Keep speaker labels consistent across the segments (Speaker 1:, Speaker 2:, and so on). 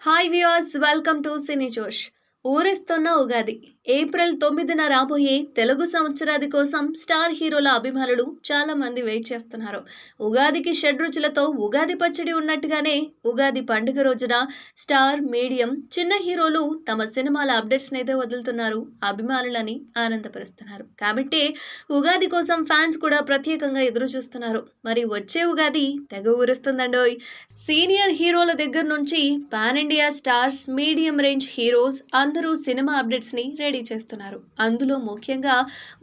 Speaker 1: Hi viewers, welcome to సినీ జోష్. ఊరిస్తున్న Ugadi April 9న రాబోయే తెలుగు సంవత్సరాది కోసం స్టార్ హీరోల అభిమానులు చాలా మంది వెయిట్ చేస్తున్నారు. ఉగాదికి షడ్రుచులతో ఉగాది పచ్చడి ఉన్నట్టుగానే ఉగాది పండుగ రోజున స్టార్, మీడియం, చిన్న హీరోలు తమ సినిమాల అప్డేట్స్ అయితే వదులుతున్నారు, అభిమానులని ఆనందపరుస్తున్నారు. కాబట్టి ఉగాది కోసం ఫ్యాన్స్ కూడా ప్రత్యేకంగా ఎదురు చూస్తున్నారు. మరి వచ్చే ఉగాది తెగ ఊరిస్తుందండోయ్. సీనియర్ హీరోల దగ్గర నుంచి pan India stars, medium range heroes అందరూ సినిమా అప్డేట్స్ ని రెడీ చేస్తున్నారు. అందులో ముఖ్యంగా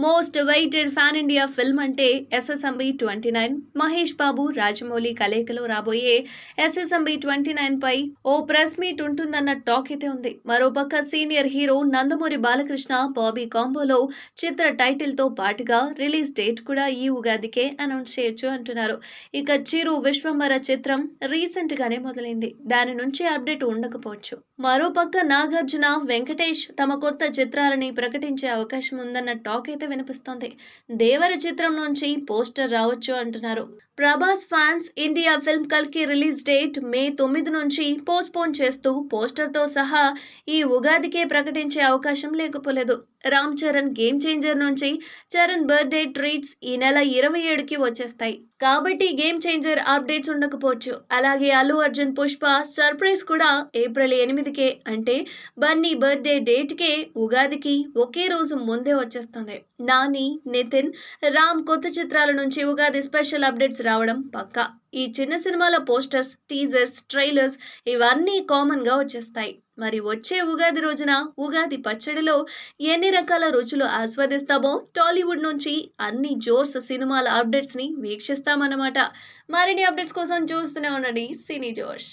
Speaker 1: most weighted pan India film అంటే ఎస్ఎస్ఎంబి 29. మహేష్ బాబు, రాజమౌళి కలయికలో రాబోయే ఎస్ఎస్ఎంబి 29 పై ఓ ప్రెస్ మీట్ ఉంటుందన్న టాక్ అయితే ఉంది. మరోపక్క సీనియర్ హీరో నందమూరి బాలకృష్ణ, బాబీ కాంబోలో చిత్ర టైటిల్ తో పాటుగా రిలీజ్ డేట్ కూడా ఈ ఉగాదికే అనౌన్స్ చేయొచ్చు అంటున్నారు. ఇక చిరు విశ్వంబర చిత్రం రీసెంట్ గానే మొదలైంది. దాని నుంచి అప్డేట్ ఉండకపోవచ్చు. మరోపక్క నాగార్జున, వెంకటేష్ తమ కొత్త చిత్రాలని ప్రకటించే అవకాశం ఉందన్న టాక్ అయితే వినిపిస్తోంది. దేవర చిత్రం నుంచి పోస్టర్ రావచ్చు అంటున్నారు. ప్రభాస్ ఫ్యాన్స్ ఇండియా ఫిల్మ్ కల్కి రిలీజ్ డేట్ మే 9 నుంచి పోస్ట్పోన్ చేస్తూ పోస్టర్తో సహా ఈ ఉగాదికే ప్రకటించే అవకాశం లేకపోలేదు. రామ్ చరణ్ గేమ్ చేంజర్ నుంచి చరణ్ బర్త్డే ట్రీట్స్ ఈ నెల 27కి వచ్చేస్తాయి. కాబట్టి గేమ్ చేంజర్ అప్డేట్స్ ఉండకపోవచ్చు. అలాగే అల్లు అర్జున్ పుష్ప సర్ప్రైజ్ కూడా ఏప్రిల్ 8కే అంటే బన్నీ బర్త్డే డేట్కే ఉగాదికి ఒకే రోజు ముందే వచ్చేస్తుంది. నాని, నితిన్, రామ్ కొత్త చిత్రాల నుంచి ఉగాది స్పెషల్ అప్డేట్స్ రావడం పక్కా. ఈ చిన్న సినిమాల పోస్టర్స్, టీజర్స్, ట్రైలర్స్ ఇవన్నీ కామన్ గా వచ్చేస్తాయి. మరి వచ్చే ఉగాది రోజున ఉగాది పచ్చడిలో ఎన్ని రకాల రుచులు ఆస్వాదిస్తామో టాలీవుడ్ నుంచి అన్ని జోర్స్ సినిమాల అప్డేట్స్ ని వీక్షిస్తామన్నమాట. మరిన్ని అప్డేట్స్ కోసం చూస్తూనే ఉండండి సినీ జోష్.